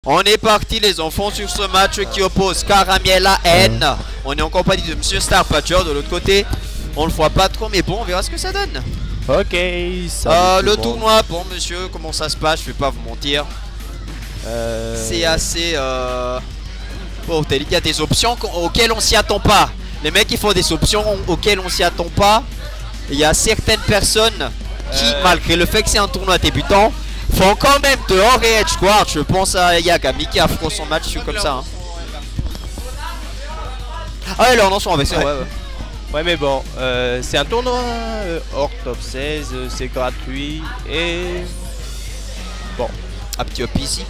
On est parti les enfants sur ce match qui oppose Caramel à N. On est en compagnie de Monsieur Starpatcher de l'autre côté. On le voit pas trop mais bon on verra ce que ça donne. Ok, le tournoi, bon monsieur, comment ça se passe, je vais pas vous mentir. C'est assez bon, il y a des options auxquelles on s'y attend pas. Les mecs ils font des options auxquelles on s'y attend pas. Il y a certaines personnes qui, malgré le fait que c'est un tournoi débutant, font quand même dehors et edge guard. Je pense à Yagami qui affronte son match comme ça. Hein. Ah ouais, là on en soit avec ça. Ouais, mais bon, c'est un tournoi hors top 16, c'est gratuit et bon. Un petit up ici.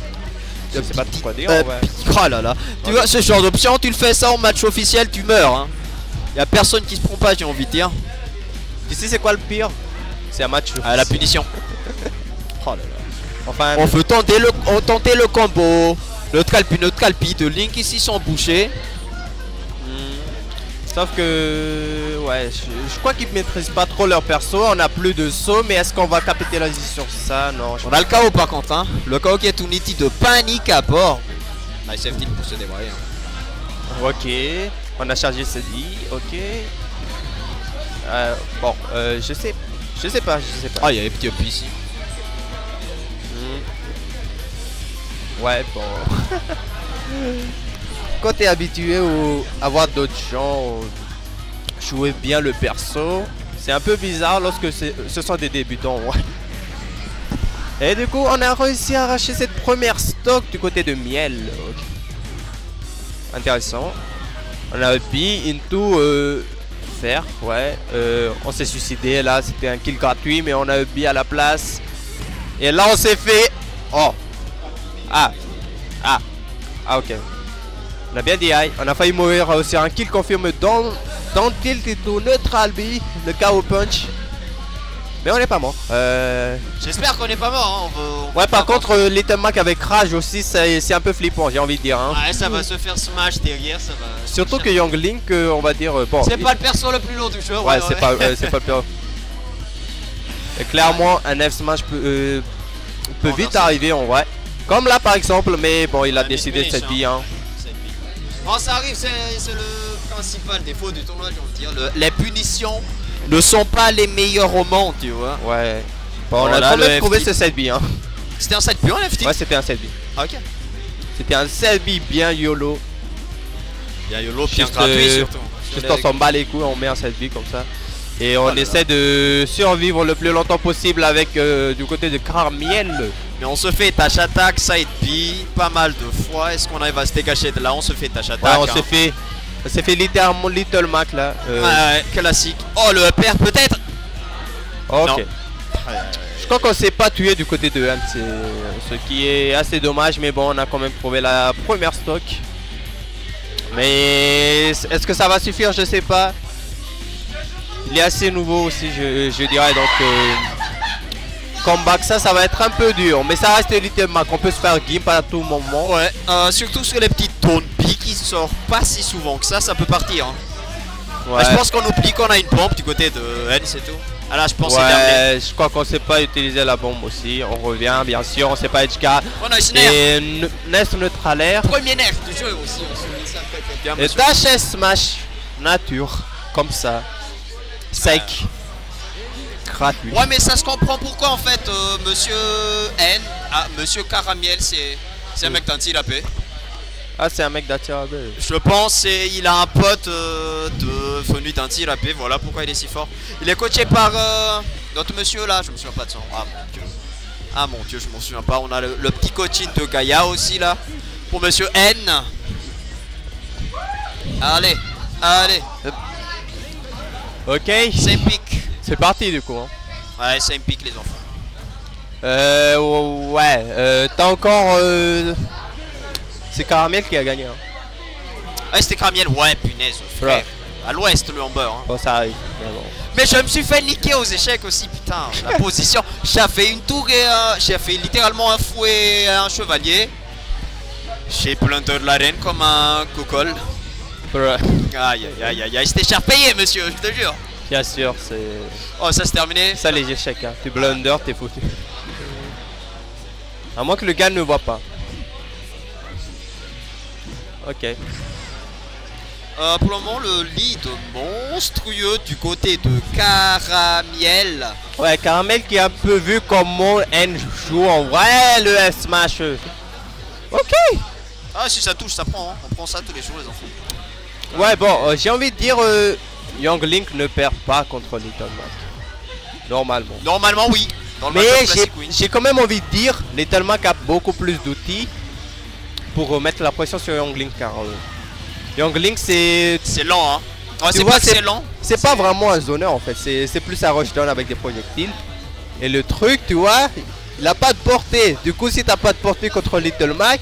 Je sais pas trop quoi dire. Oh là là. Tu vois, ce genre d'option, tu le fais ça en match officiel, tu meurs. Hein. Y a personne qui se prend pas, j'ai envie de dire. Tu sais c'est quoi le pire? C'est un match officiel. La punition. Oh là là. Enfin, on veut tenter le combo. Notre calpi de Link ici sont bouchés. Sauf que ouais, je crois qu'ils maîtrisent pas trop leur perso. On a plus de saut, mais est-ce qu'on va capitaliser sur ça? Non. On a le KO par contre, hein. Le KO qui est tout nitide de panique à bord. Nice FT pour se débrayer. Hein. Ok, on a chargé Cedi. Ok. Bon, je sais pas. Ah, il y a les petits up ici. Ouais, bon. Quand t'es habitué à voir d'autres gens jouer bien le perso, c'est un peu bizarre lorsque ce sont des débutants. Ouais. Et du coup, on a réussi à arracher cette première stock du côté de Miel. Okay. Intéressant. On a B into faire, ouais. On s'est suicidé là, c'était un kill gratuit, mais on a B à la place. Et là, on s'est fait. Oh. Ok. On a bien dit aïe. On a failli mourir sur un kill confirme dans tilt et tout neutral B, le KO punch. Mais on n'est pas mort. J'espère qu'on n'est pas mort. Hein. Ouais, par contre, Little Mac avec Rage aussi, c'est un peu flippant, j'ai envie de dire. Hein. Ouais, ça va se faire smash derrière, ça va. Surtout que Young Link, on va dire. Bon. C'est pas le perso le plus long du jeu. Ouais, c'est pas le perso. Et clairement, un F smash peut vite arriver en vrai. Comme là par exemple, mais bon, il a décidé de cette vie. Hein. Bon, ça arrive, c'est le principal défaut du tournoi, je veux dire. Les punitions ne sont pas les meilleures au monde, tu vois. Ouais. Bon, on a quand même trouvé ce 7B. Hein. C'était un 7B en FT? Ouais, c'était un 7B. Ok. C'était un 7B bien YOLO. Bien YOLO, bien gratuit surtout. Juste on s'en bat les couilles, on met un 7B comme ça. Et on essaie de survivre le plus longtemps possible avec du côté de Carmiel. Mais on se fait tâche attaque, side B, pas mal de fois. Est-ce qu'on arrive à se décacher de là? On se fait tâche attaque. Ouais, on s'est fait littéralement Little Mac là. Ouais, classique. Oh, le upper peut-être? Ok. Non. Je crois qu'on s'est pas tué du côté de Han, ce qui est assez dommage. Mais bon, on a quand même trouvé la première stock. Mais est-ce que ça va suffire? Je sais pas. Il est assez nouveau aussi, je dirais, donc comeback ça va être un peu dur, mais ça reste Little Mac, on peut se faire gimp à tout moment. Ouais, surtout sur les petites tones B qui sortent pas si souvent que ça peut partir. Hein. Ouais. Je pense qu'on oublie qu'on a une bombe du côté de N, c'est tout. Ah là, je pense que c'est terminé. Je crois qu'on sait pas utiliser la bombe aussi, on revient bien sûr, on sait pas HK. On a une et Nest neutralaire. Premier nerf du jeu aussi, on se met ça très bien. Et dash et smash, nature, comme ça. Sec. Gratuit. Ouais, mais ça se comprend pourquoi en fait monsieur N, monsieur Caramiel, c'est un mec d'anti AP. Ah, c'est un mec d'anti AP. Je pense il a un pote venu d'anti AP, voilà pourquoi il est si fort. Il est coaché par notre monsieur là, je me souviens pas de son. Ah mon dieu, je m'en souviens pas. On a le petit coaching de Gaïa aussi là. Pour monsieur N. Allez. Ok. Same pick. C'est parti du coup. Hein. Ouais, same pick les enfants. Ouais. T'as encore. C'est Caramel qui a gagné. Hein. Ouais, c'était Caramel. Ouais, punaise, frère. Ouais. À l'ouest le Humber. Hein. Bon, ça arrive. Mais je me suis fait niquer aux échecs aussi, putain. La position. J'ai fait une tour et j'ai fait littéralement un fouet et un chevalier. J'ai planté de l'arène comme un cocol. Aïe, c'était cher payé, monsieur, je te jure. Bien sûr, c'est. Oh, ça c'est terminé. Ça, les échecs, hein. Tu blunder, t'es foutu. À moins que le gars ne voit pas. Ok. Pour le moment, le lead monstrueux du côté de Caramiel. Ouais, Caramel qui a un peu vu comment N joue en vrai le F-Smash. Ok. Ah, si ça touche, ça prend. Hein. On prend ça tous les jours, les enfants. Ouais, bon, j'ai envie de dire, Young Link ne perd pas contre Little Mac. Normalement. Normalement, oui. Dans le Mais match-up classique, oui. j'ai quand même envie de dire, Little Mac a beaucoup plus d'outils pour mettre la pression sur Young Link, car Young Link c'est lent, hein. Ouais, c'est vois, pas que c'est lent. C'est pas vraiment un zoneur en fait, c'est plus un rushdown avec des projectiles. Et le truc, tu vois, il a pas de portée. Du coup, si t'as pas de portée contre Little Mac,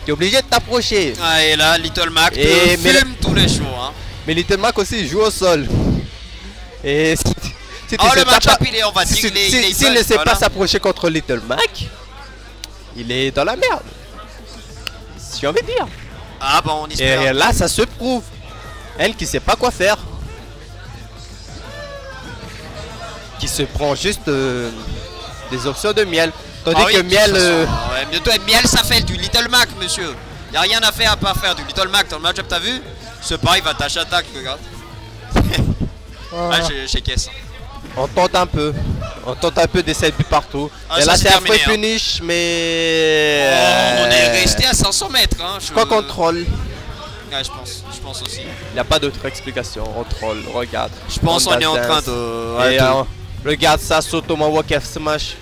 t'es obligé de t'approcher. Ah, et là, Little Mac te fume tous les jours, hein. Mais Little Mac aussi il joue au sol. Et si tu oh, sais le match-up, pas, il est, on va dire, s'il ne sait pas s'approcher contre Little Mac, il est dans la merde. J'ai envie de dire. Ah bon, on espère. Et là, ça se prouve. Elle qui sait pas quoi faire. Qui se prend juste des options de miel. Tandis que miel... ouais, miel, ça fait du Little Mac, monsieur. Y a rien à faire à part faire du Little Mac dans le match-up, t'as vu? Ce pareil va tâche attaque, regarde. Ah, j'ai caisse. On tente un peu. On tente un peu d'essayer de partout. Ah, et là, c'est un terminé, free punish, mais... on est resté à 500 mètres. Hein, je crois qu'on troll. Ouais, je pense aussi. Il n'y a pas d'autre explication. On troll, regarde. Je pense qu'on est en train de... Ouais, regarde ça, Sotomawak F-Smash.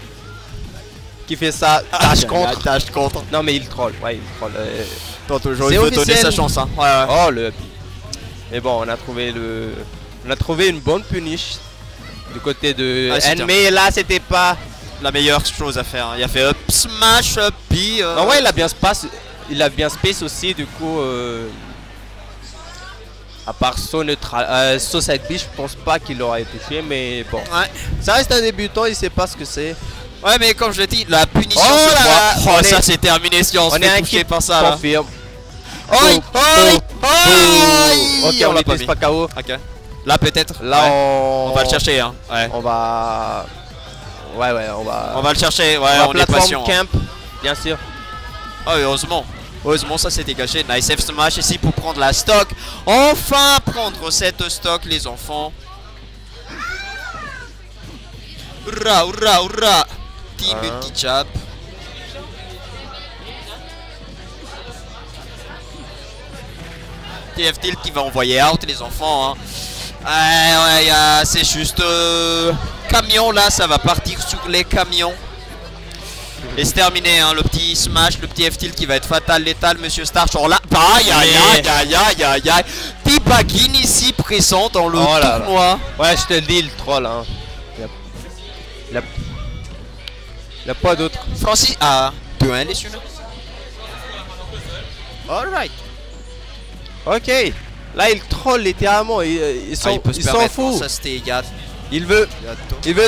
Qui fait ça, tâche contre. Tâche contre. Non, mais il troll. Ouais, il troll. Toujours, il faut donner sa chance. Hein. Ouais, ouais. Oh, le... Mais bon, on a trouvé une bonne punish du côté de N, mais là c'était pas la meilleure chose à faire. Il a fait up smash up B. Non, ouais, il a bien space aussi, du coup à part son side B, je pense pas qu'il aurait touché, mais bon. Ouais. Ça reste un débutant, il sait pas ce que c'est. Ouais, mais comme je l'ai dit, la punition se voit. Oh, ça c'est terminé si on se fait toucher par ça. Confirme. Oi, oi, oi. Ok, on l'utilise pas KO. Ok. Là peut-être. Là on va le chercher, hein. Ouais. On va le chercher. Ouais, on est patient. Camp, bien sûr. Oh, heureusement. Heureusement, ça s'était caché. Nice F smash ici pour prendre la stock. Enfin prendre cette stock, les enfants. Hurrah, hurrah, hurrah. Team multi-chap. TF Tilt qui va envoyer out les enfants. Hein. Ouais, c'est juste camion là, ça va partir sur les camions. Et c'est terminé, hein, le petit smash, le petit F-tilt qui va être fatal, létal, monsieur Starch. Oh là, aïe aïe aïe aïe aïe aïe aïe. T-Bagin ici présent dans le tournoi. Ouais, je te le dis, le troll. Hein. Il y a pas d'autre. Francis, 2-1 les celui-là. Alright. Ok. Là, il troll littéralement. Il s'en fout. Ça, il veut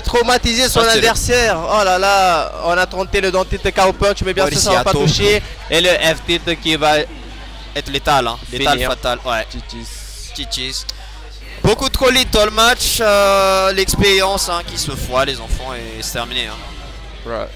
traumatiser son adversaire. Oh là là, on a tenté le dentiste KO punch, mais bien sûr ça va pas toucher. Et le F-tilt qui va être létal, hein. Létal, fatal. Ouais. GG's. Beaucoup trop little match. L'expérience hein, qui se foire les enfants et c'est terminé. Hein.